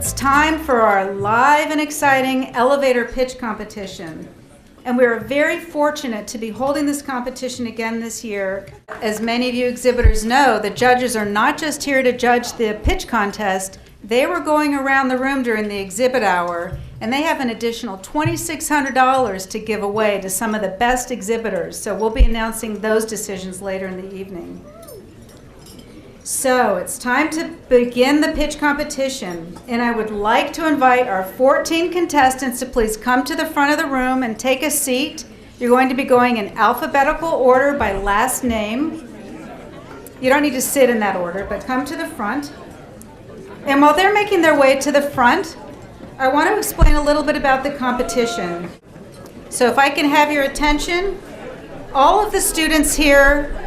it's time for our live and exciting elevator pitch competition. And we are very fortunate to be holding this competition again this year. As many of you exhibitors know, the judges are not just here to judge the pitch contest. They were going around the room during the exhibit hour, and they have an additional $2,600 to give away to some of the best exhibitors. So we'll be announcing those decisions later in the evening. So it's time to begin the pitch competition, and I would like to invite our 14 contestants to please come to the front of the room and take a seat. You're going to be going in alphabetical order by last name. You don't need to sit in that order, but come to the front. And while they're making their way to the front, I want to explain a little bit about the competition. So if I can have your attention, all of the students here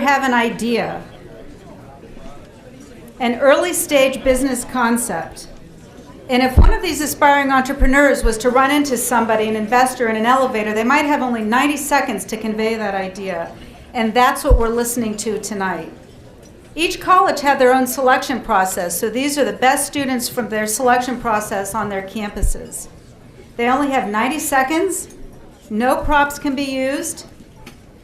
have an idea, an early stage business concept. And if one of these aspiring entrepreneurs was to run into somebody, an investor in an elevator, they might have only 90 seconds to convey that idea. And that's what we're listening to tonight. Each college had their own selection process, so these are the best students from their selection process on their campuses. They only have 90 seconds. No props can be used.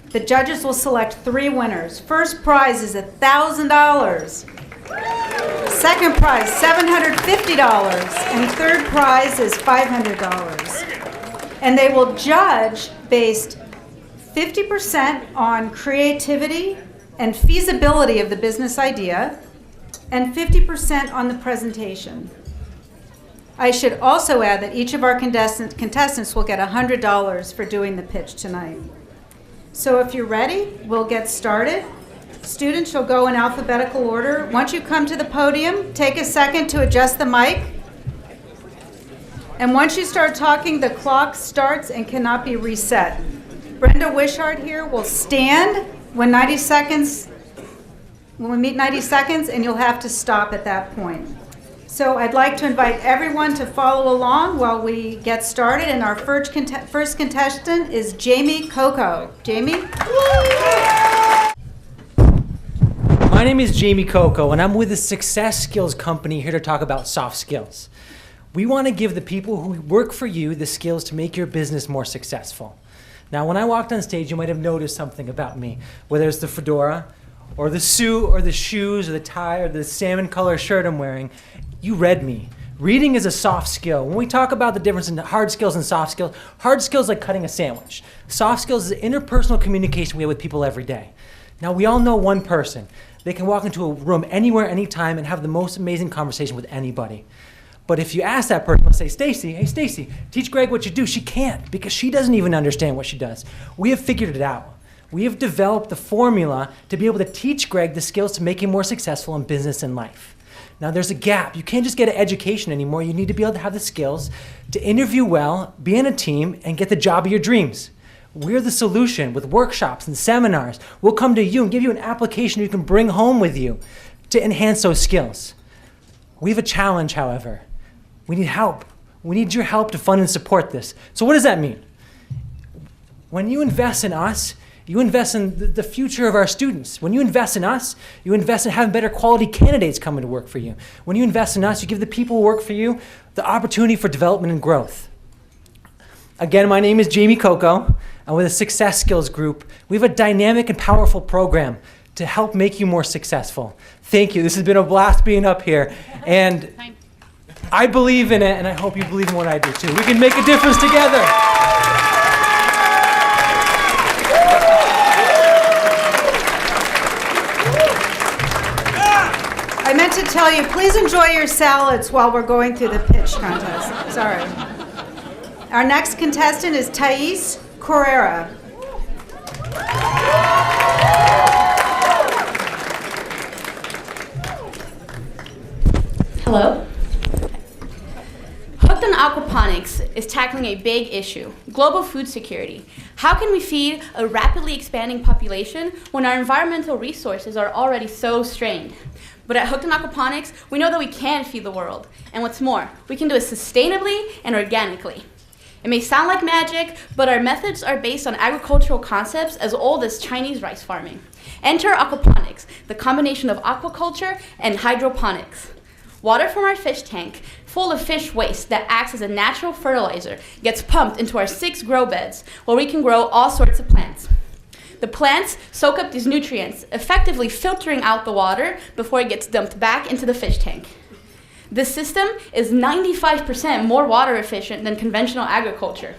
The judges will select 3 winners. First prize is $1,000. Second prize, $750. And third prize is $500. And they will judge based 50% on creativity and feasibility of the business idea, and 50% on the presentation. I should also add that each of our contestants will get $100 for doing the pitch tonight. So if you're ready, we'll get started. Students, you'll go in alphabetical order. Once you come to the podium, take a second to adjust the mic. And once you start talking, the clock starts and cannot be reset. Brenda Wishart here will stand when we meet 90 seconds, and you'll have to stop at that point. So I'd like to invite everyone to follow along while we get started, and our first contestant is Jamie Coco. Jamie? My name is Jamie Coco, and I'm with the Success Skills Company here to talk about soft skills. We want to give the people who work for you the skills to make your business more successful. Now, when I walked on stage, you might have noticed something about me, whether it's the fedora, or the suit, or the shoes, or the tie, or the salmon color shirt I'm wearing. You read me. Reading is a soft skill. When we talk about the difference in hard skills and soft skills, hard skills like cutting a sandwich. Soft skills is the interpersonal communication we have with people every day. Now, we all know one person. They can walk into a room anywhere, anytime, and have the most amazing conversation with anybody. But if you ask that person, let's say, Stacy, hey Stacy, teach Greg what you do, she can't, because she doesn't even understand what she does. We have figured it out. We have developed the formula to be able to teach Greg the skills to make him more successful in business and life. Now there's a gap. You can't just get an education anymore. You need to be able to have the skills to interview well, be in a team, and get the job of your dreams. We're the solution with workshops and seminars. We'll come to you and give you an application you can bring home with you to enhance those skills. We have a challenge, however. We need help. We need your help to fund and support this. So what does that mean? When you invest in us, you invest in the future of our students. When you invest in us, you invest in having better quality candidates coming to work for you. When you invest in us, you give the people who work for you the opportunity for development and growth. Again, my name is Jamie Coco. I'm with the Success Skills Group. We have a dynamic and powerful program to help make you more successful. Thank you. This has been a blast being up here. And I believe in it, and I hope you believe in what I do too. We can make a difference together. I meant to tell you, please enjoy your salads while we're going through the pitch contest. Sorry. Our next contestant is Thais Correra. Hello. Hooked on Aquaponics is tackling a big issue, global food security. How can we feed a rapidly expanding population when our environmental resources are already so strained? But at Hooked on Aquaponics, we know that we can feed the world. And what's more, we can do it sustainably and organically. It may sound like magic, but our methods are based on agricultural concepts as old as Chinese rice farming. Enter aquaponics, the combination of aquaculture and hydroponics. Water from our fish tank, full of fish waste that acts as a natural fertilizer, gets pumped into our 6 grow beds where we can grow all sorts of plants. The plants soak up these nutrients, effectively filtering out the water before it gets dumped back into the fish tank. This system is 95% more water efficient than conventional agriculture.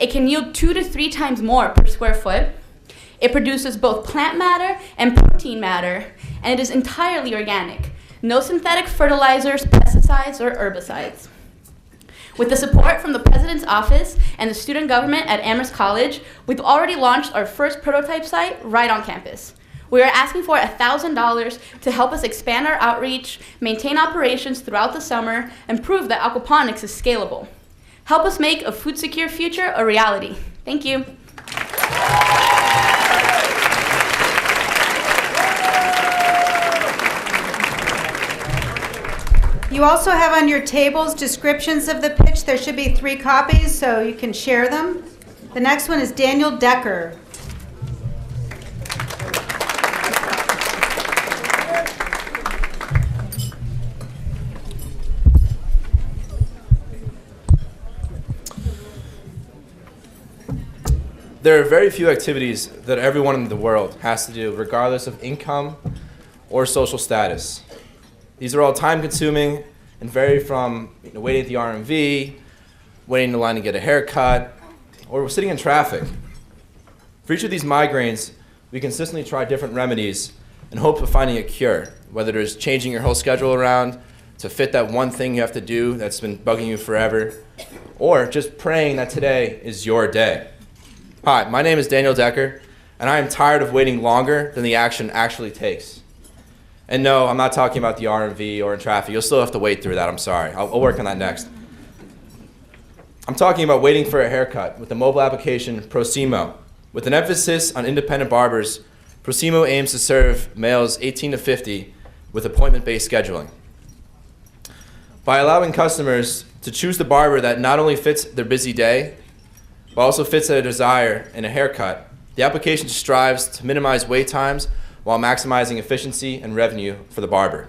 It can yield 2 to 3 times more per square foot. It produces both plant matter and protein matter, and it is entirely organic. No synthetic fertilizers, pesticides, or herbicides. With the support from the President's Office and the student government at Amherst College, we've already launched our first prototype site right on campus. We are asking for $1,000 to help us expand our outreach, maintain operations throughout the summer, and prove that aquaponics is scalable. Help us make a food-secure future a reality. Thank you. You also have on your tables descriptions of the pitch. There should be 3 copies, so you can share them. The next one is Daniel Decker. There are very few activities that everyone in the world has to do, regardless of income or social status. These are all time-consuming and vary from waiting at the RMV, waiting in line to get a haircut, or sitting in traffic. For each of these migraines, we consistently try different remedies in hope of finding a cure, whether it is changing your whole schedule around to fit that one thing you have to do that's been bugging you forever, or just praying that today is your day. Hi, my name is Daniel Decker, and I am tired of waiting longer than the action actually takes. And no, I'm not talking about the RMV or in traffic. You'll still have to wait through that, I'm sorry. I'll work on that next. I'm talking about waiting for a haircut with the mobile application Prosimo. With an emphasis on independent barbers, Prosimo aims to serve males 18 to 50 with appointment-based scheduling. By allowing customers to choose the barber that not only fits their busy day, but also fits their desire in a haircut, the application strives to minimize wait times while maximizing efficiency and revenue for the barber.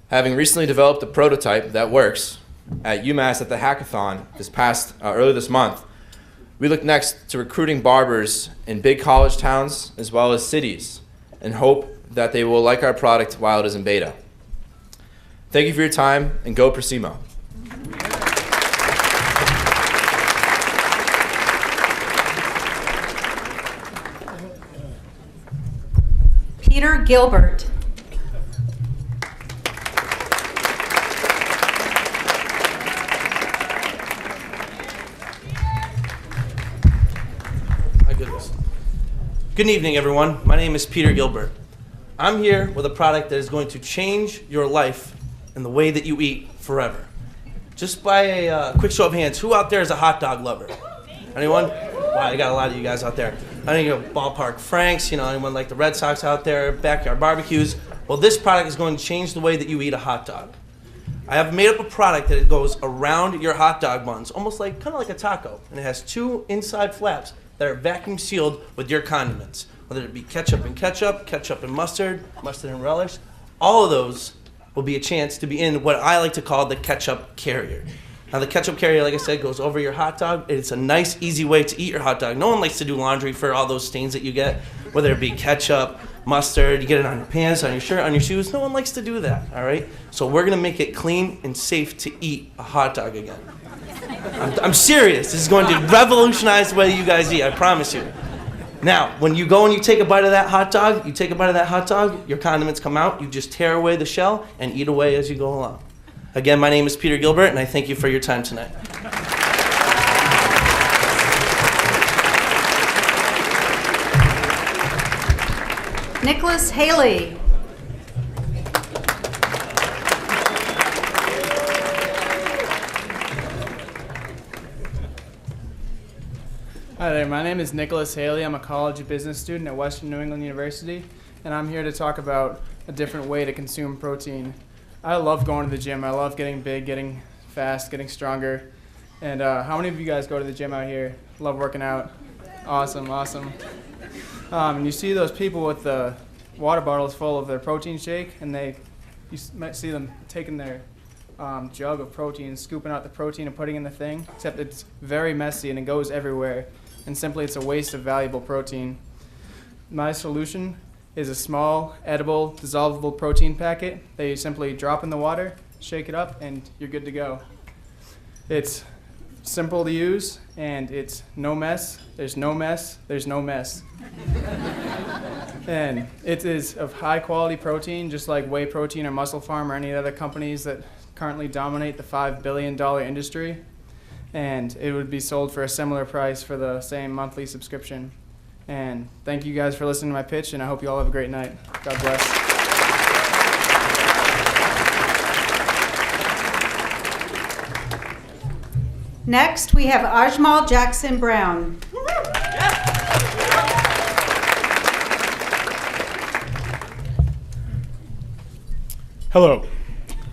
Having recently developed a prototype that works at UMass at the hackathon earlier this month, we look next to recruiting barbers in big college towns as well as cities and hope that they will like our product while it is in beta. Thank you for your time, and go Prosimo. Peter Gilbert. My goodness. Good evening, everyone. My name is Peter Gilbert. I'm here with a product that is going to change your life and the way that you eat forever. Just by a quick show of hands, who out there is a hot dog lover? Anyone? Wow, I got a lot of you guys out there. I think ballpark Franks, anyone like the Red Sox out there, backyard barbecues. Well, this product is going to change the way that you eat a hot dog. I have made up a product that goes around your hot dog buns, almost kind of like a taco, and it has 2 inside flaps that are vacuum sealed with your condiments, whether it be ketchup and mustard and relish. All of those will be a chance to be in what I like to call the ketchup carrier. Now, the ketchup carrier, like I said, goes over your hot dog. It's a nice, easy way to eat your hot dog. No one likes to do laundry for all those stains that you get, whether it be ketchup, mustard, you get it on your pants, on your shirt, on your shoes. No one likes to do that, all right? So we're going to make it clean and safe to eat a hot dog again. I'm serious. This is going to revolutionize the way you guys eat, I promise you. Now, when you go and you take a bite of that hot dog, your condiments come out, you just tear away the shell and eat away as you go along. Again, my name is Peter Gilbert, and I thank you for your time tonight. Nicholas Haley. Hi there, my name is Nicholas Haley. I'm a college of business student at Western New England University, and I'm here to talk about a different way to consume protein. I love going to the gym. I love getting big, getting fast, getting stronger. And how many of you guys go to the gym out here? Love working out? Awesome. And you see those people with the water bottles full of their protein shake, and they might see them taking their jug of protein, scooping out the protein and putting in the thing, except it's very messy and it goes everywhere, and simply it's a waste of valuable protein. My solution is a small, edible, dissolvable protein packet that you simply drop in the water, shake it up, and you're good to go. It's simple to use, and it's no mess. There's no mess. There's no mess. And it is of high quality protein, just like whey protein or Muscle Farm or any other companies that currently dominate the $5 billion industry. And it would be sold for a similar price for the same monthly subscription. And thank you guys for listening to my pitch, and I hope you all have a great night. God bless. Next, we have Ajmal Jackson Brown. Hello,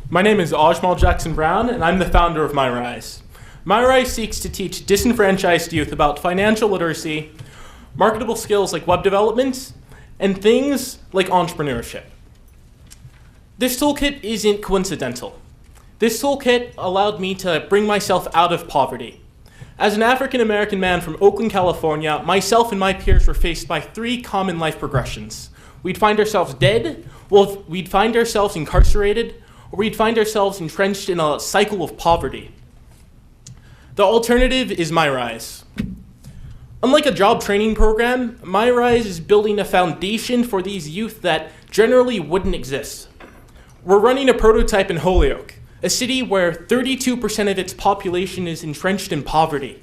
my name is Ajmal Jackson Brown, and I'm the founder of MyRise. MyRise seeks to teach disenfranchised youth about financial literacy, marketable skills like web development, and things like entrepreneurship. This toolkit isn't coincidental. This toolkit allowed me to bring myself out of poverty. As an African American man from Oakland, California, myself and my peers were faced by 3 common life progressions. We'd find ourselves dead, we'd find ourselves incarcerated, or we'd find ourselves entrenched in a cycle of poverty. The alternative is MyRise. Unlike a job training program, MyRise is building a foundation for these youth that generally wouldn't exist. We're running a prototype in Holyoke, a city where 32% of its population is entrenched in poverty.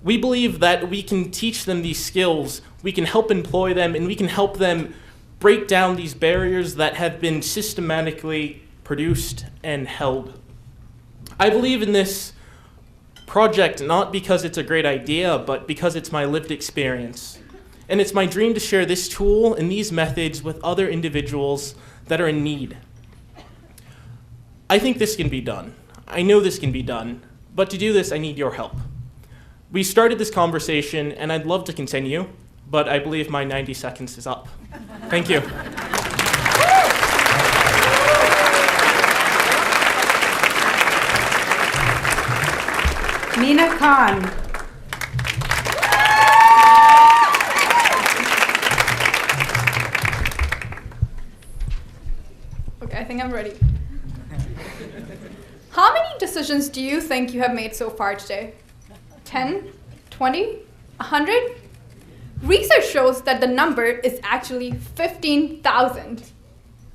We believe that we can teach them these skills, we can help employ them, and we can help them break down these barriers that have been systematically produced and held. I believe in this project not because it's a great idea, but because it's my lived experience. And it's my dream to share this tool and these methods with other individuals that are in need. I think this can be done. I know this can be done, but to do this, I need your help. We started this conversation, and I'd love to continue, but I believe my 90 seconds is up. Thank you. Mina Khan. Okay, I think I'm ready. How many decisions do you think you have made so far today? 10? 20? 100? Research shows that the number is actually 15,000.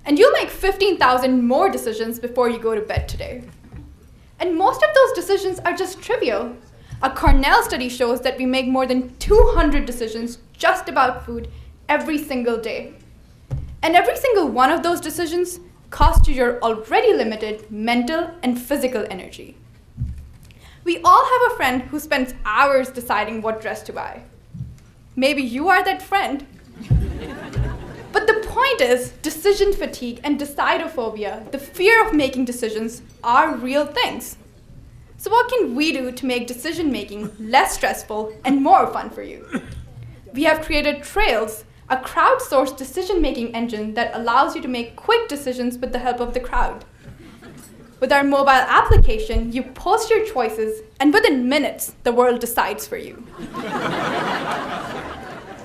And you'll make 15,000 more decisions before you go to bed today. And most of those decisions are just trivial. A Cornell study shows that we make more than 200 decisions just about food every single day. And every single one of those decisions costs you your already limited mental and physical energy. We all have a friend who spends hours deciding what dress to buy. Maybe you are that friend. But the point is, decision fatigue and decidophobia, the fear of making decisions, are real things. So what can we do to make decision-making less stressful and more fun for you? We have created Trails, a crowdsourced decision-making engine that allows you to make quick decisions with the help of the crowd. With our mobile application, you post your choices, and within minutes, the world decides for you.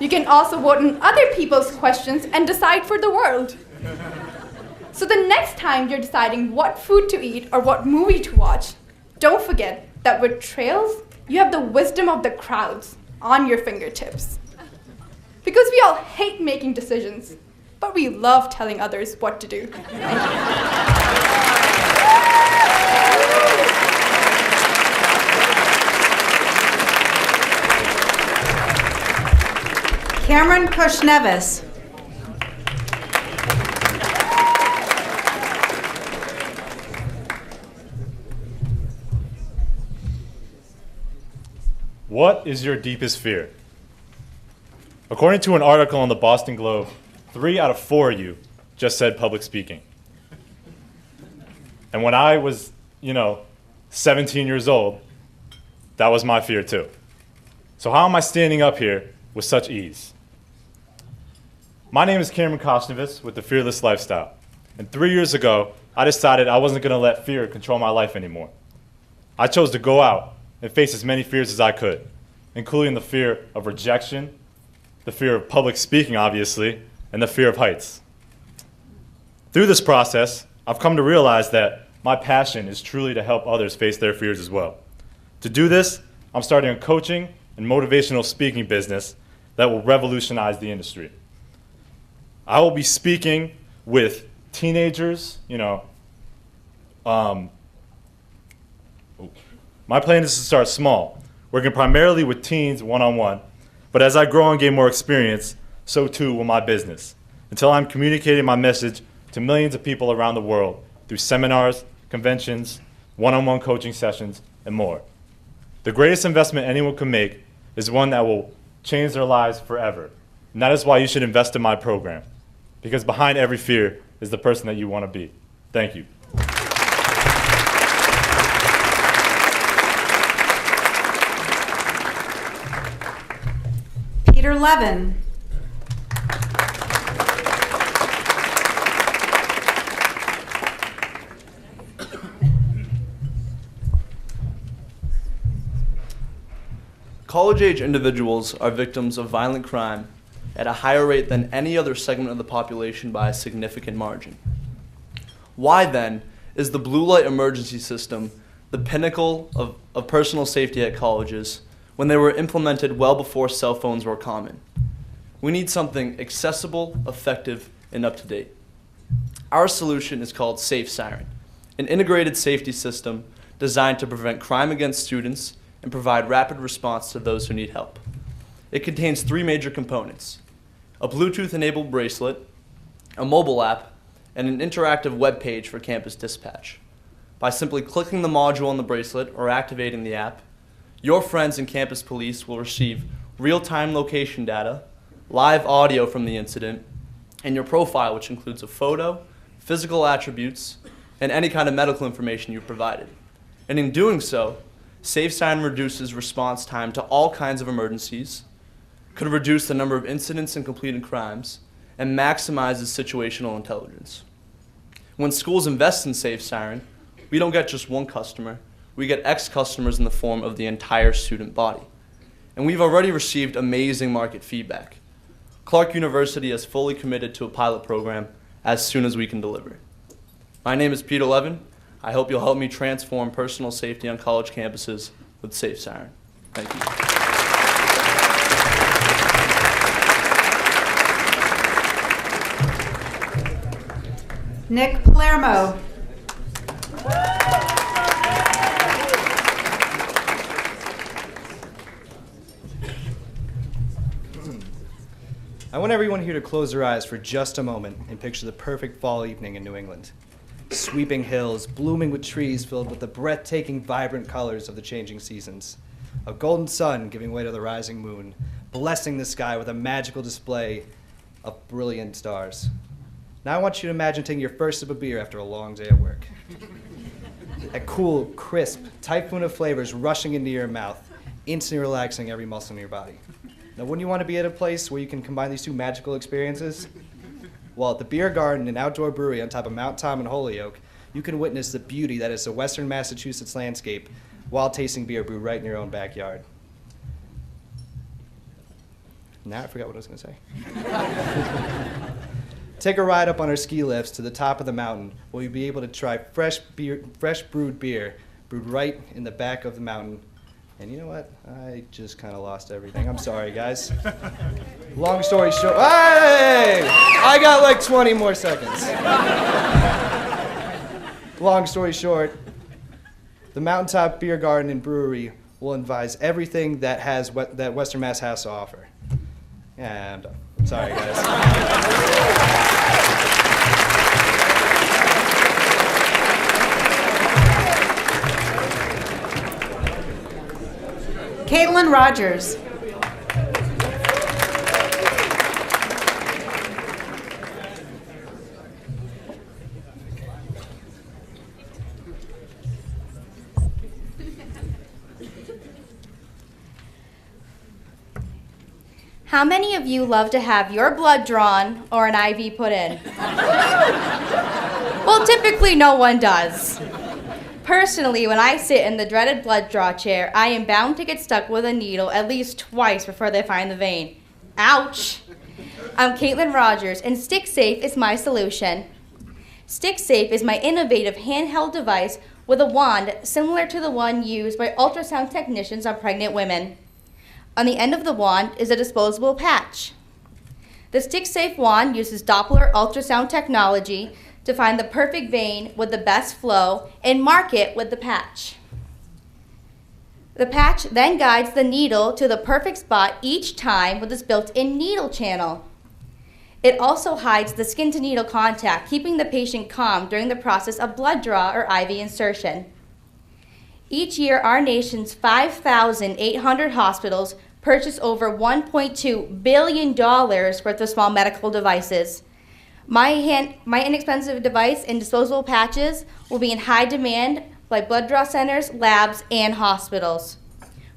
You can also vote on other people's questions and decide for the world. So the next time you're deciding what food to eat or what movie to watch, don't forget that with Trails, you have the wisdom of the crowds on your fingertips. Because we all hate making decisions, but we love telling others what to do. Cameron Kushnevis. What is your deepest fear? According to an article in the Boston Globe, 3 out of 4 of you just said public speaking. And when I was, 17 years old, that was my fear too. So how am I standing up here with such ease? My name is Cameron Kushnevis with The Fearless Lifestyle. And 3 years ago, I decided I wasn't going to let fear control my life anymore. I chose to go out and face as many fears as I could, including the fear of rejection, the fear of public speaking, obviously, and the fear of heights. Through this process, I've come to realize that my passion is truly to help others face their fears as well. To do this, I'm starting a coaching and motivational speaking business that will revolutionize the industry. I will be speaking with teenagers, my plan is to start small, working primarily with teens one-on-one, but as I grow and gain more experience, so too will my business, until I'm communicating my message to millions of people around the world through seminars, conventions, one-on-one coaching sessions, and more. The greatest investment anyone can make is one that will change their lives forever. And that is why you should invest in my program, because behind every fear is the person that you want to be. Thank you. Peter Levin. College-age individuals are victims of violent crime at a higher rate than any other segment of the population by a significant margin. Why, then, is the blue light emergency system the pinnacle of personal safety at colleges when they were implemented well before cell phones were common? We need something accessible, effective, and up-to-date. Our solution is called Safe Siren, an integrated safety system designed to prevent crime against students and provide rapid response to those who need help. It contains 3 major components: a Bluetooth-enabled bracelet, a mobile app, and an interactive web page for campus dispatch. By simply clicking the module on the bracelet or activating the app, your friends and campus police will receive real-time location data, live audio from the incident, and your profile, which includes a photo, physical attributes, and any kind of medical information you've provided. And in doing so, SafeSign reduces response time to all kinds of emergencies, could reduce the number of incidents and completed crimes, and maximizes situational intelligence. When schools invest in SafeSiren, we don't get just one customer, we get X customers in the form of the entire student body. And we've already received amazing market feedback. Clark University has fully committed to a pilot program as soon as we can deliver. My name is Peter Levin. I hope you'll help me transform personal safety on college campuses with SafeSiren. Thank you. Nick Palermo. I want everyone here to close their eyes for just a moment and picture the perfect fall evening in New England. Sweeping hills, blooming with trees filled with the breathtaking, vibrant colors of the changing seasons. A golden sun giving way to the rising moon, blessing the sky with a magical display of brilliant stars. Now I want you to imagine taking your first sip of beer after a long day at work. That cool, crisp typhoon of flavors rushing into your mouth, instantly relaxing every muscle in your body. Now, wouldn't you want to be at a place where you can combine these 2 magical experiences? Well, at the Beer Garden, an outdoor brewery on top of Mount Tom and Holyoke, you can witness the beauty that is the Western Massachusetts landscape while tasting beer brewed right in your own backyard. Now I forgot what I was going to say. Take a ride up on our ski lifts to the top of the mountain, where you'll be able to try fresh brewed beer brewed right in the back of the mountain. And you know what? I just kind of lost everything. I'm sorry, guys. Long story short, hey! I got like 20 more seconds. Long story short, the Mountaintop Beer Garden and Brewery will advise everything that that Western Mass has to offer. Yeah, I'm done. Sorry, guys. Caitlin Rogers. How many of you love to have your blood drawn or an IV put in? Well, typically no one does. Personally, when I sit in the dreaded blood draw chair, I am bound to get stuck with a needle at least twice before they find the vein. Ouch! I'm Caitlin Rogers, and StickSafe is my solution. StickSafe is my innovative handheld device with a wand similar to the one used by ultrasound technicians on pregnant women. On the end of the wand is a disposable patch. The StickSafe wand uses Doppler ultrasound technology to find the perfect vein with the best flow and mark it with the patch. The patch then guides the needle to the perfect spot each time with its built-in needle channel. It also hides the skin-to-needle contact, keeping the patient calm during the process of blood draw or IV insertion. Each year, our nation's 5,800 hospitals purchase over $1.2 billion worth of small medical devices. My inexpensive device and disposable patches will be in high demand by blood draw centers, labs, and hospitals.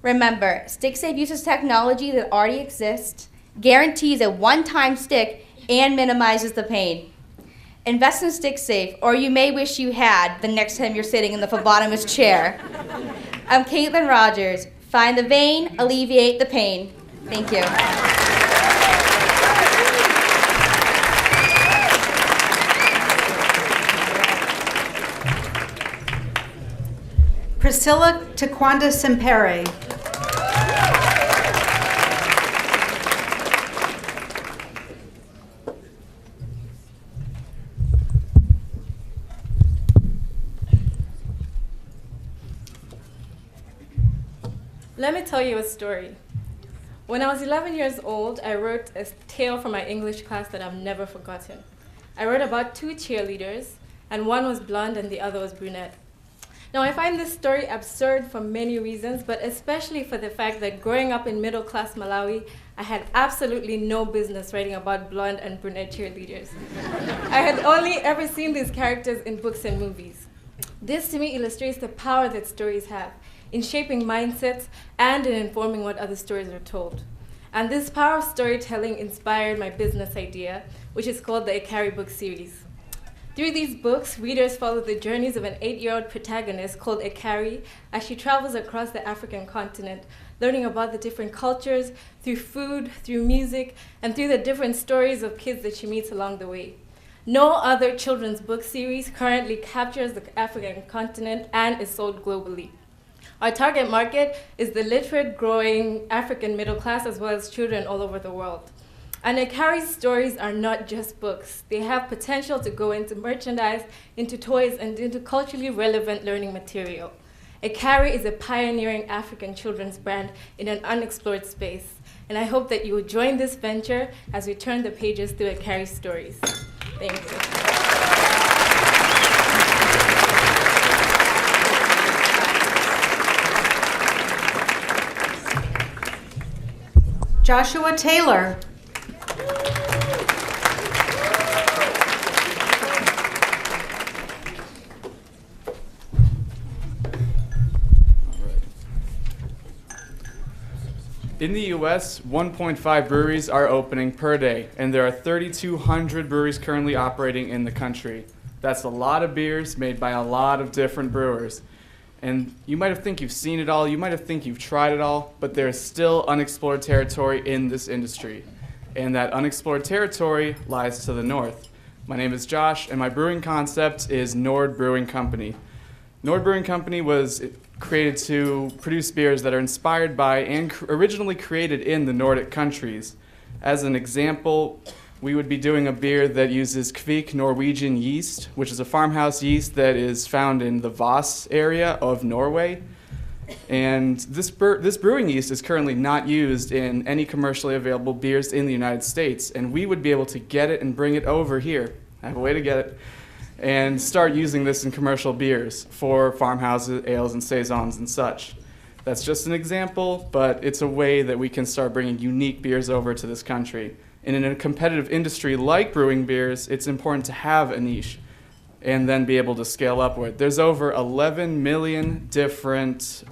Remember, StickSafe uses technology that already exists, guarantees a one-time stick, and minimizes the pain. Invest in StickSafe, or you may wish you had the next time you're sitting in the phlebotomist chair. I'm Caitlin Rogers. Find the vein, alleviate the pain. Thank you. Priscilla Taquanda Sempere. Let me tell you a story. When I was 11 years old, I wrote a tale for my English class that I've never forgotten. I wrote about two cheerleaders, and one was blonde and the other was brunette. Now, I find this story absurd for many reasons, but especially for the fact that growing up in middle-class Malawi, I had absolutely no business writing about blonde and brunette cheerleaders. I had only ever seen these characters in books and movies. This, to me, illustrates the power that stories have in shaping mindsets and in informing what other stories are told. And this power of storytelling inspired my business idea, which is called the Ikari book series. Through these books, readers follow the journeys of an 8-year-old protagonist called Ikari as she travels across the African continent, learning about the different cultures through food, through music, and through the different stories of kids that she meets along the way. No other children's book series currently captures the African continent and is sold globally. Our target market is the literate, growing African middle class as well as children all over the world. And Ikari's stories are not just books. They have potential to go into merchandise, into toys, and into culturally relevant learning material. Ikari is a pioneering African children's brand in an unexplored space. And I hope that you will join this venture as we turn the pages through Ikari's stories. Thank you. Joshua Taylor. In the U.S., 1.5 breweries are opening per day, and there are 3,200 breweries currently operating in the country. That's a lot of beers made by a lot of different brewers. And you might have think you've seen it all, you might have think you've tried it all, but there's still unexplored territory in this industry. And that unexplored territory lies to the north. My name is Josh, and my brewing concept is Nord Brewing Company. Nord Brewing Company was created to produce beers that are inspired by and originally created in the Nordic countries. As an example, we would be doing a beer that uses Kvik Norwegian yeast, which is a farmhouse yeast that is found in the Voss area of Norway. And this brewing yeast is currently not used in any commercially available beers in the United States, and we would be able to get it and bring it over here. I have a way to get it. And start using this in commercial beers for farmhouses, ales, and saisons and such. That's just an example, but it's a way that we can start bringing unique beers over to this country. And in a competitive industry like brewing beers, it's important to have a niche and then be able to scale upward. There's over 11 million different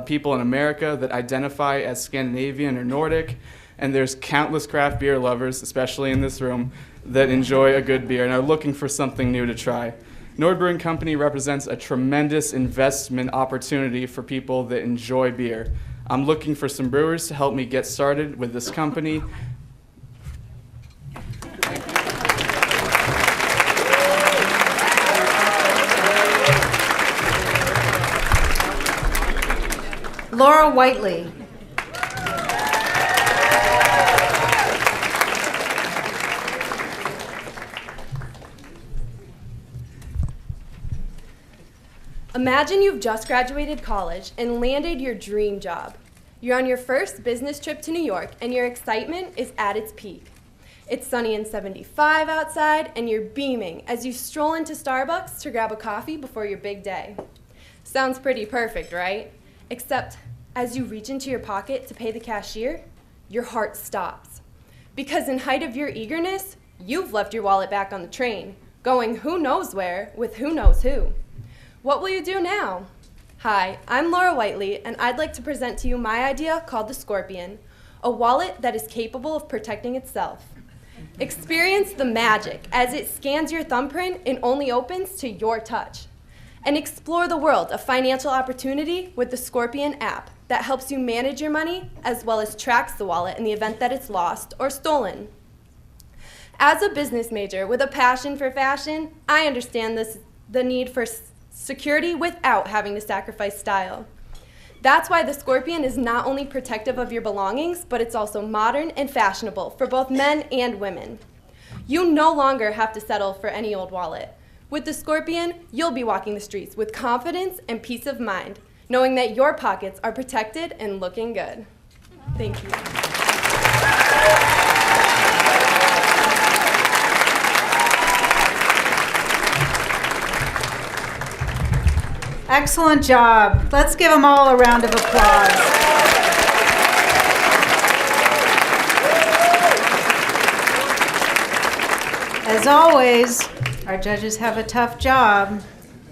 people in America that identify as Scandinavian or Nordic. and there's countless craft beer lovers, especially in this room, that enjoy a good beer and are looking for something new to try. Nord Brewing Company represents a tremendous investment opportunity for people that enjoy beer. I'm looking for some brewers to help me get started with this company. Laura Whiteley. Imagine you've just graduated college and landed your dream job. You're on your first business trip to New York and your excitement is at its peak. It's sunny and 75 outside and you're beaming as you stroll into Starbucks to grab a coffee before your big day. Sounds pretty perfect, right? Except as you reach into your pocket to pay the cashier, your heart stops. Because in height of your eagerness, you've left your wallet back on the train, going who knows where with who knows who. What will you do now? Hi, I'm Laura Whiteley, and I'd like to present to you my idea called the Scorpion, a wallet that is capable of protecting itself. Experience the magic as it scans your thumbprint and only opens to your touch. And explore the world of financial opportunity with the Scorpion app that helps you manage your money as well as tracks the wallet in the event that it's lost or stolen. As a business major with a passion for fashion, I understand the need for security without having to sacrifice style. That's why the Scorpion is not only protective of your belongings, but it's also modern and fashionable for both men and women. You no longer have to settle for any old wallet. With the Scorpion, you'll be walking the streets with confidence and peace of mind, knowing that your pockets are protected and looking good. Thank you. Excellent job. Let's give them all a round of applause. As always, our judges have a tough job,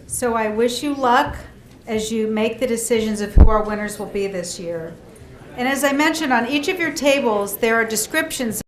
so I wish you luck as you make the decisions of who our winners will be this year. And as I mentioned, on each of your tables, there are descriptions